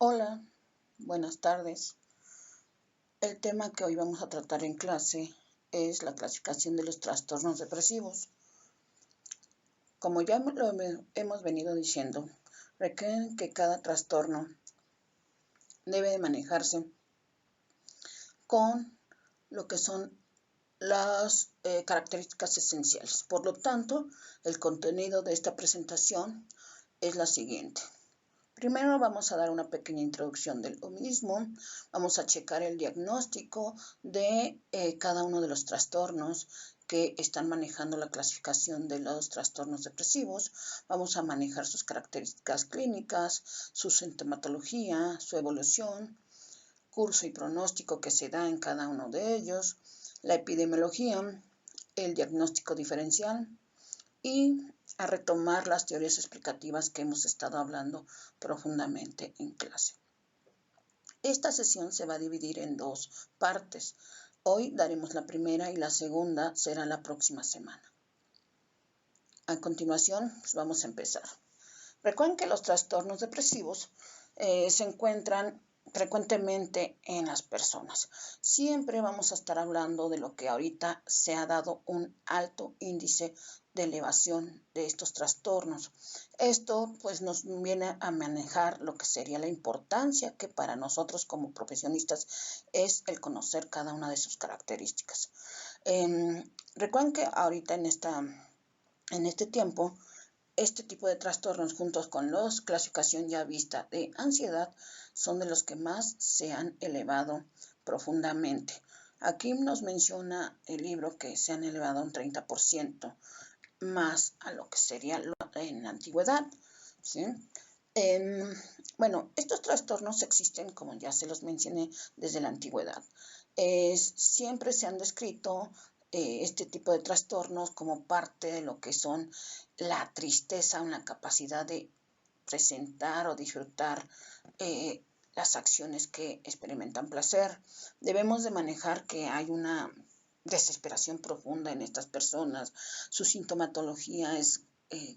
Hola, buenas tardes. El tema que hoy vamos a tratar en clase es la clasificación de los trastornos depresivos. Como ya lo hemos venido diciendo, requieren que cada trastorno debe de manejarse con lo que son las características esenciales. Por lo tanto, el contenido de esta presentación es la siguiente. Primero vamos a dar una pequeña introducción del mismo, vamos a checar el diagnóstico de cada uno de los trastornos que están manejando la clasificación de los trastornos depresivos, vamos a manejar sus características clínicas, su sintomatología, su evolución, curso y pronóstico que se da en cada uno de ellos, la epidemiología, el diagnóstico diferencial, y a retomar las teorías explicativas que hemos estado hablando profundamente en clase. Esta sesión se va a dividir en dos partes. Hoy daremos la primera y la segunda será la próxima semana. A continuación, pues vamos a empezar. Recuerden que los trastornos depresivos se encuentran frecuentemente en las personas. Siempre vamos a estar hablando de lo que ahorita se ha dado un alto índice de elevación de estos trastornos. Esto pues nos viene a manejar lo que sería la importancia que para nosotros como profesionistas es el conocer cada una de sus características. Recuerden que ahorita en este tiempo este tipo de trastornos, juntos con la clasificación ya vista de ansiedad, son de los que más se han elevado profundamente. Aquí nos menciona el libro que se han elevado un 30% más a lo que sería en la antigüedad, ¿sí? Bueno, estos trastornos existen, como ya se los mencioné, desde la antigüedad. Siempre se han descrito este tipo de trastornos como parte de lo que son la tristeza, una capacidad de presentar o disfrutar las acciones que experimentan placer. Debemos de manejar que hay una desesperación profunda en estas personas. Su sintomatología es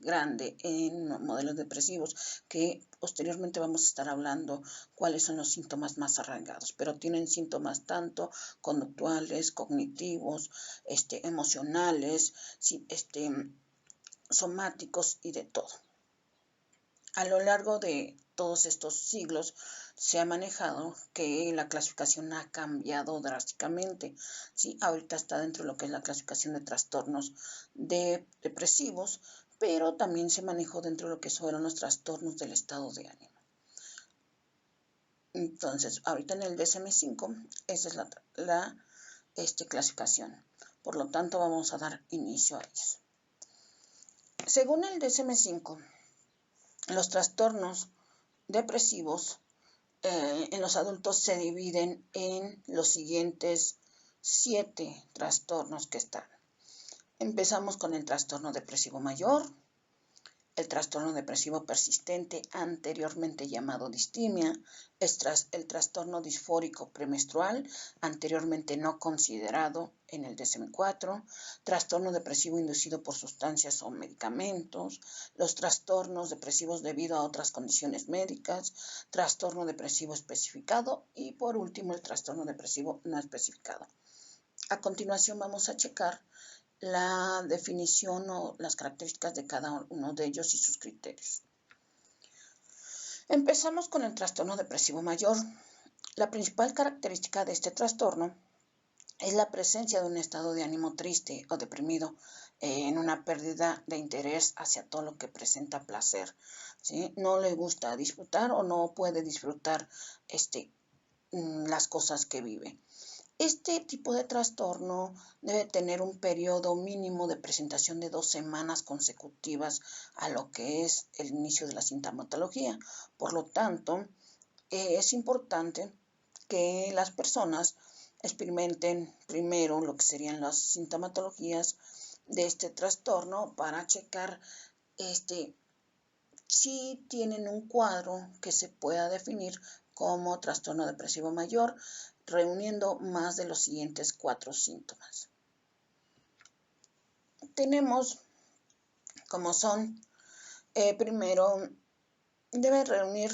grande en modelos depresivos, que posteriormente vamos a estar hablando cuáles son los síntomas más arraigados, pero tienen síntomas tanto conductuales, cognitivos, emocionales, somáticos y de todo. A lo largo de todos estos siglos se ha manejado que la clasificación ha cambiado drásticamente. ¿Sí? Ahorita está dentro de lo que es la clasificación de trastornos depresivos, pero también se manejó dentro de lo que fueron los trastornos del estado de ánimo. Entonces, ahorita en el DSM-5, esa es la clasificación. Por lo tanto, vamos a dar inicio a ellos. Según el DSM-5, los trastornos depresivos en los adultos se dividen en los siguientes 7 trastornos que están. Empezamos con el trastorno depresivo mayor, el trastorno depresivo persistente, anteriormente llamado distimia, el trastorno disfórico premenstrual, anteriormente no considerado en el DSM-4, trastorno depresivo inducido por sustancias o medicamentos, los trastornos depresivos debido a otras condiciones médicas, trastorno depresivo especificado y por último el trastorno depresivo no especificado. A continuación vamos a checar la definición o las características de cada uno de ellos y sus criterios. Empezamos con el trastorno depresivo mayor. La principal característica de este trastorno es la presencia de un estado de ánimo triste o deprimido, en una pérdida de interés hacia todo lo que presenta placer, ¿sí? No le gusta disfrutar o no puede disfrutar las cosas que vive. Este tipo de trastorno debe tener un periodo mínimo de presentación de 2 semanas consecutivas a lo que es el inicio de la sintomatología. Por lo tanto, es importante que las personas experimenten primero lo que serían las sintomatologías de este trastorno para checar si tienen un cuadro que se pueda definir como trastorno depresivo mayor, reuniendo más de los siguientes 4 síntomas. Tenemos como son, primero, debe reunir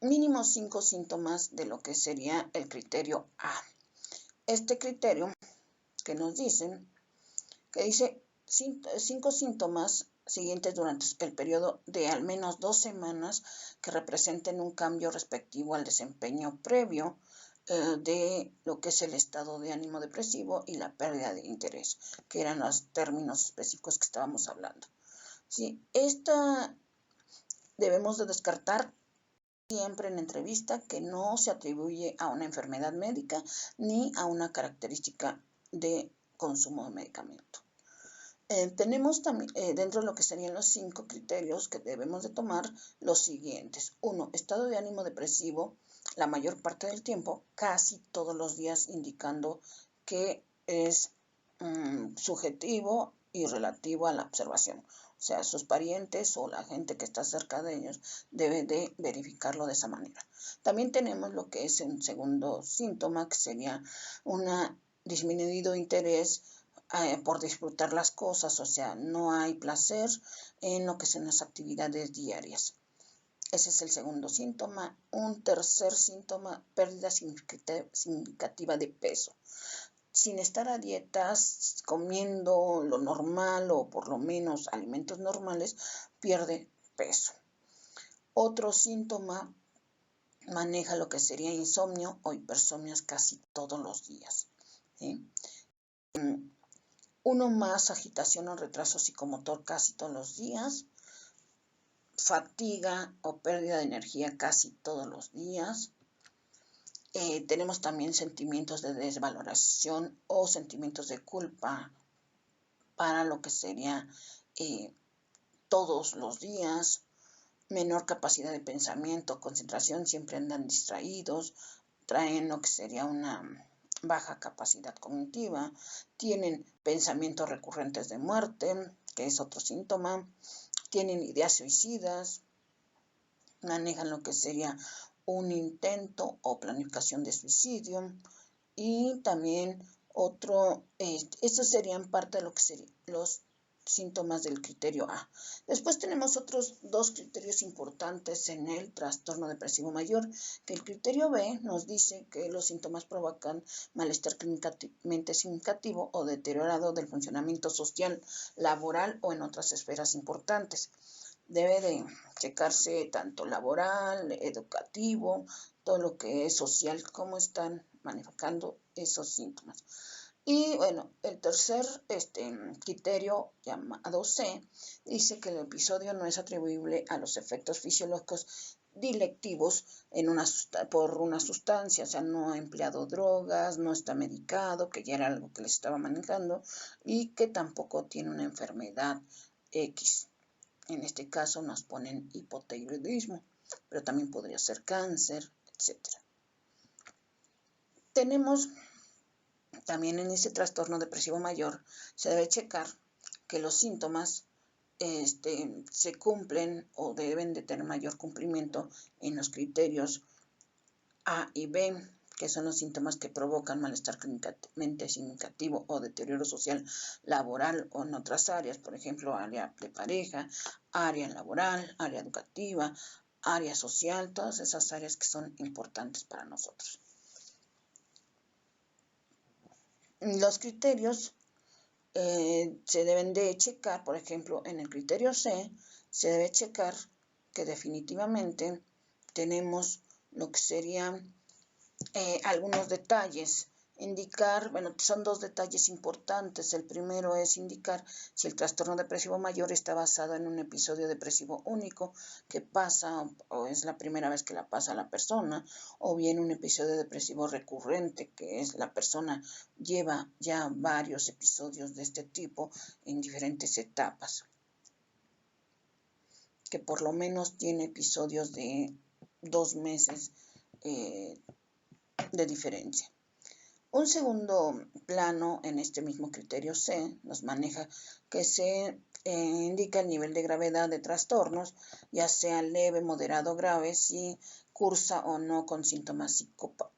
mínimo 5 síntomas de lo que sería el criterio A. Este criterio que nos dice 5 síntomas siguientes durante el periodo de al menos 2 semanas que representen un cambio respectivo al desempeño previo de lo que es el estado de ánimo depresivo y la pérdida de interés, que eran los términos específicos que estábamos hablando. Sí, esta debemos de descartar siempre en entrevista que no se atribuye a una enfermedad médica ni a una característica de consumo de medicamento. Tenemos también dentro de lo que serían los 5 criterios que debemos de tomar los siguientes. 1. Estado de ánimo depresivo la mayor parte del tiempo, casi todos los días, indicando que es subjetivo y relativo a la observación. O sea, sus parientes o la gente que está cerca de ellos debe de verificarlo de esa manera. También tenemos lo que es un segundo síntoma, que sería un disminuido interés por disfrutar las cosas, o sea, no hay placer en lo que son las actividades diarias. Ese es el segundo síntoma. Un tercer síntoma, pérdida significativa de peso. Sin estar a dietas, comiendo lo normal o por lo menos alimentos normales, pierde peso. Otro síntoma maneja lo que sería insomnio o hipersomnio casi todos los días. ¿Sí? Uno más, agitación o retraso psicomotor casi todos los días. Fatiga o pérdida de energía casi todos los días. Tenemos también sentimientos de desvaloración o sentimientos de culpa para lo que sería todos los días. Menor capacidad de pensamiento, concentración, siempre andan distraídos, traen lo que sería una baja capacidad cognitiva, tienen pensamientos recurrentes de muerte, que es otro síntoma, tienen ideas suicidas, manejan lo que sería un intento o planificación de suicidio y también estos serían parte de lo que serían los síntomas del criterio A. Después tenemos otros 2 criterios importantes en el trastorno depresivo mayor, que el criterio B nos dice que los síntomas provocan malestar clínicamente significativo o deteriorado del funcionamiento social, laboral o en otras esferas importantes. Debe de checarse tanto laboral, educativo, todo lo que es social, cómo están manifestando esos síntomas. Y bueno, el tercer criterio, llamado C, dice que el episodio no es atribuible a los efectos fisiológicos dilectivos por una sustancia, o sea, no ha empleado drogas, no está medicado, que ya era algo que les estaba manejando, y que tampoco tiene una enfermedad X. En este caso nos ponen hipotiroidismo, pero también podría ser cáncer, etc. Tenemos también en este trastorno depresivo mayor, se debe checar que los síntomas se cumplen o deben de tener mayor cumplimiento en los criterios A y B, que son los síntomas que provocan malestar clínicamente significativo o deterioro social, laboral o en otras áreas, por ejemplo, área de pareja, área laboral, área educativa, área social, todas esas áreas que son importantes para nosotros. Los criterios se deben de checar, por ejemplo, en el criterio C, se debe checar que definitivamente tenemos lo que serían algunos detalles. Indicar, bueno, son 2 detalles importantes. El primero es indicar si el trastorno depresivo mayor está basado en un episodio depresivo único que pasa o es la primera vez que la pasa la persona, o bien un episodio depresivo recurrente, que es la persona lleva ya varios episodios de este tipo en diferentes etapas, que por lo menos tiene episodios de 2 meses de diferencia. Un segundo plano en este mismo criterio C nos maneja que se indica el nivel de gravedad de trastornos, ya sea leve, moderado, grave, si cursa o no con síntomas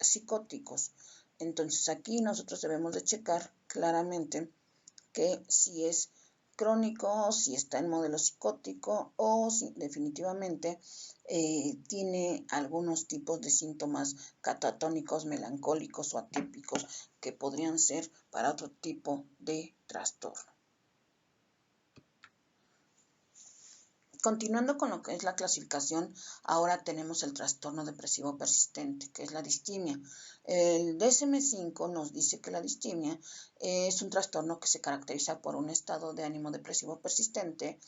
psicóticos. Entonces aquí nosotros debemos de checar claramente que si es crónico, si está en modelo psicótico o si definitivamente tiene algunos tipos de síntomas catatónicos, melancólicos o atípicos que podrían ser para otro tipo de trastorno. Continuando con lo que es la clasificación, ahora tenemos el trastorno depresivo persistente, que es la distimia. El DSM-5 nos dice que la distimia es un trastorno que se caracteriza por un estado de ánimo depresivo persistente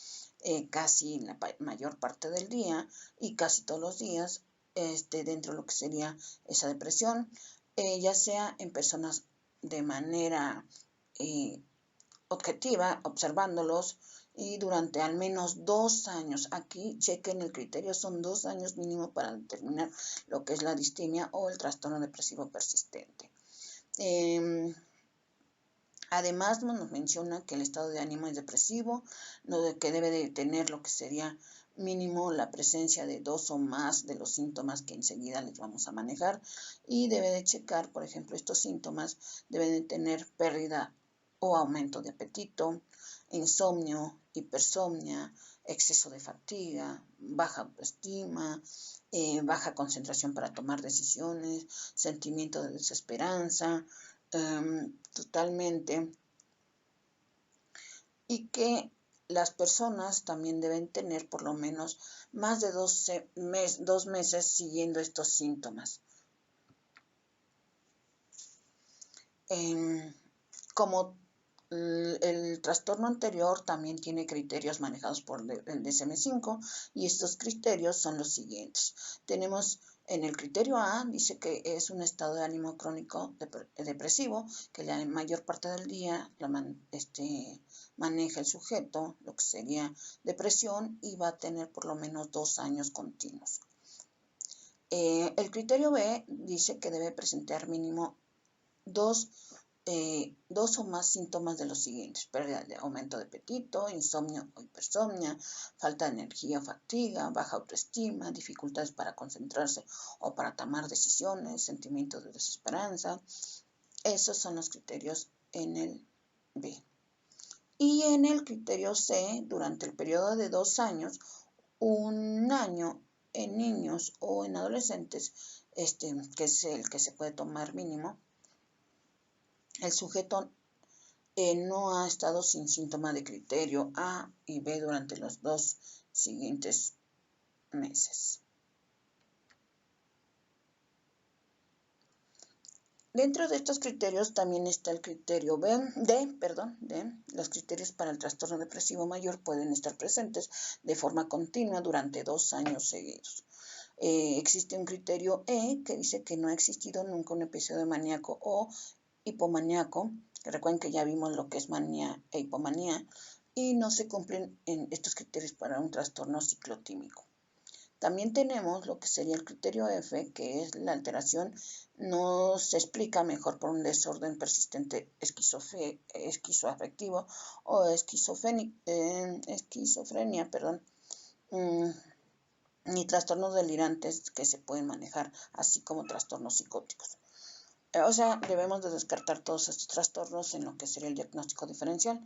casi la mayor parte del día y casi todos los días dentro de lo que sería esa depresión, ya sea en personas de manera objetiva, observándolos, y durante al menos 2 años. Aquí chequen el criterio, son 2 años mínimo para determinar lo que es la distimia o el trastorno depresivo persistente. Además nos menciona que el estado de ánimo es depresivo, que debe de tener lo que sería mínimo la presencia de 2 o más de los síntomas que enseguida les vamos a manejar, y debe de checar, por ejemplo, estos síntomas deben de tener pérdida o aumento de apetito, insomnio, hipersomnia, exceso de fatiga, baja autoestima, baja concentración para tomar decisiones, sentimiento de desesperanza, totalmente, y que las personas también deben tener por lo menos más de 2 meses siguiendo estos síntomas. Como el trastorno anterior también tiene criterios manejados por el DSM-5 y estos criterios son los siguientes. Tenemos en el criterio A, dice que es un estado de ánimo crónico depresivo, que la mayor parte del día maneja el sujeto, lo que sería depresión, y va a tener por lo menos 2 años continuos. El criterio B dice que debe presentar mínimo dos o más síntomas de los siguientes: pérdida de aumento de apetito, insomnio o hipersomnia, falta de energía o fatiga, baja autoestima, dificultades para concentrarse o para tomar decisiones, sentimiento de desesperanza. Esos son los criterios en el B. Y en el criterio C, durante el periodo de 2 años, 1 año en niños o en adolescentes, que es el que se puede tomar mínimo, el sujeto no ha estado sin síntoma de criterio A y B durante los 2 siguientes meses. Dentro de estos criterios también está el criterio D. Los criterios para el trastorno depresivo mayor pueden estar presentes de forma continua durante 2 años seguidos. Existe un criterio E que dice que no ha existido nunca un episodio maníaco o hipomaníaco. Recuerden que ya vimos lo que es manía e hipomanía, y no se cumplen en estos criterios para un trastorno ciclotímico. También tenemos lo que sería el criterio F, que es la alteración no se explica mejor por un desorden persistente esquizoafectivo o esquizofrenia, ni trastornos delirantes que se pueden manejar, así como trastornos psicóticos. O sea, debemos de descartar todos estos trastornos en lo que sería el diagnóstico diferencial.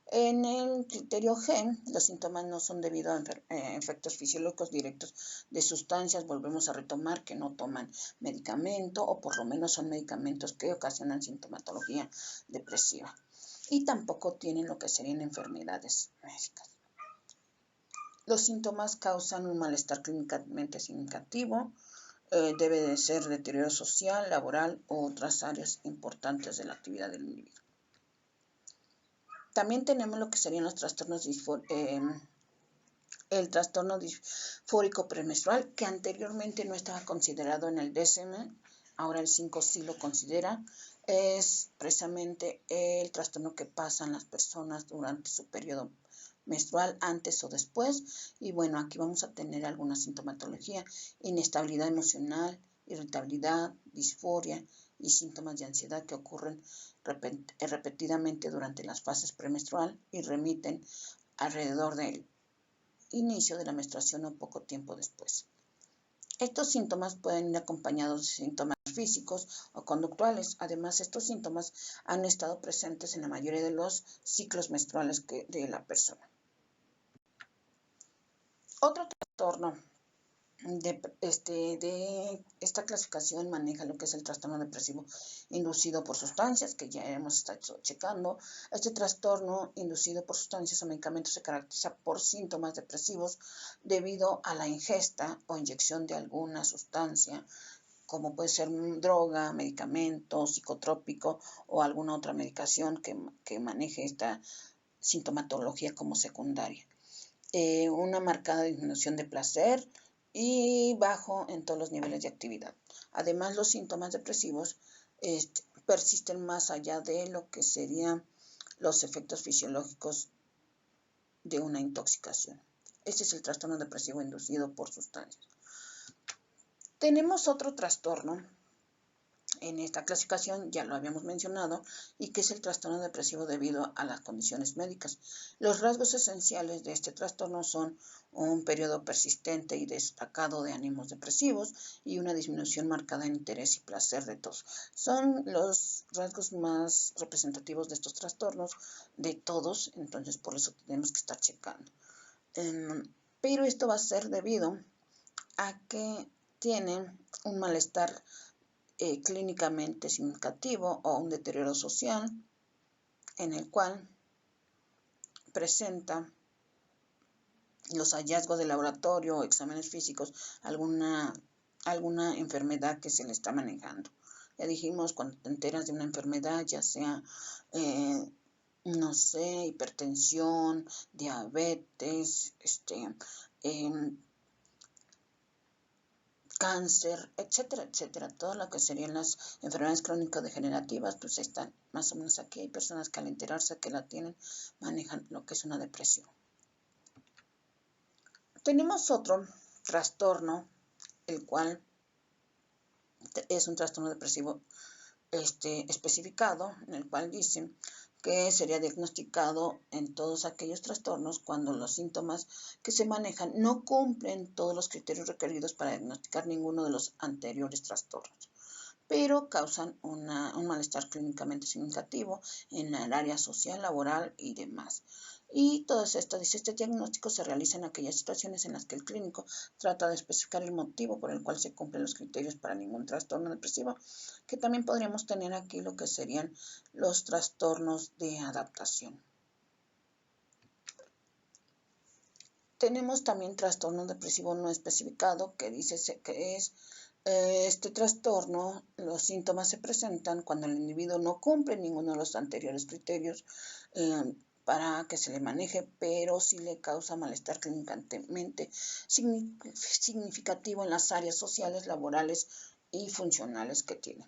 En el criterio G, los síntomas no son debido a efectos fisiológicos directos de sustancias. Volvemos a retomar que no toman medicamento, o por lo menos son medicamentos que ocasionan sintomatología depresiva. Y tampoco tienen lo que serían enfermedades médicas. Los síntomas causan un malestar clínicamente significativo. Debe de ser deterioro social, laboral u otras áreas importantes de la actividad del individuo. También tenemos lo que serían los trastornos el trastorno disfórico premenstrual, que anteriormente no estaba considerado en el DSM, ahora el 5 sí lo considera. Es precisamente el trastorno que pasan las personas durante su periodo menstrual, antes o después. Y bueno, aquí vamos a tener alguna sintomatología: inestabilidad emocional, irritabilidad, disforia y síntomas de ansiedad que ocurren repetidamente durante las fases premenstrual y remiten alrededor del inicio de la menstruación o poco tiempo después. Estos síntomas pueden ir acompañados de síntomas físicos o conductuales. Además, estos síntomas han estado presentes en la mayoría de los ciclos menstruales de la persona. Otro trastorno de esta clasificación maneja lo que es el trastorno depresivo inducido por sustancias, que ya hemos estado checando. Este trastorno inducido por sustancias o medicamentos se caracteriza por síntomas depresivos debido a la ingesta o inyección de alguna sustancia, como puede ser droga, medicamento, psicotrópico o alguna otra medicación que maneje esta sintomatología como secundaria. Una marcada disminución de placer y bajo en todos los niveles de actividad. Además, los síntomas depresivos persisten más allá de lo que serían los efectos fisiológicos de una intoxicación. Este es el trastorno depresivo inducido por sustancias. Tenemos otro trastorno en esta clasificación, ya lo habíamos mencionado, y que es el trastorno depresivo debido a las condiciones médicas. Los rasgos esenciales de este trastorno son un periodo persistente y destacado de ánimos depresivos y una disminución marcada en interés y placer de todos. Son los rasgos más representativos de estos trastornos de todos, entonces por eso tenemos que estar checando. Pero esto va a ser debido a que tienen un malestar clínicamente significativo o un deterioro social en el cual presenta los hallazgos de laboratorio o exámenes físicos alguna enfermedad que se le está manejando. Ya dijimos, cuando te enteras de una enfermedad, ya sea no sé, hipertensión, diabetes, cáncer, etcétera, etcétera, todo lo que serían las enfermedades crónico-degenerativas, pues están más o menos aquí. Hay personas que al enterarse que la tienen, manejan lo que es una depresión. Tenemos otro trastorno, el cual es un trastorno depresivo especificado, en el cual dicen que sería diagnosticado en todos aquellos trastornos cuando los síntomas que se manejan no cumplen todos los criterios requeridos para diagnosticar ninguno de los anteriores trastornos, pero causan un malestar clínicamente significativo en el área social, laboral y demás. Y todo esto, dice, este diagnóstico se realiza en aquellas situaciones en las que el clínico trata de especificar el motivo por el cual se cumplen los criterios para ningún trastorno depresivo, que también podríamos tener aquí lo que serían los trastornos de adaptación. Tenemos también trastorno depresivo no especificado, que dice que es este trastorno, los síntomas se presentan cuando el individuo no cumple ninguno de los anteriores criterios para que se le maneje, pero sí le causa malestar clínicamente significativo en las áreas sociales, laborales y funcionales que tiene.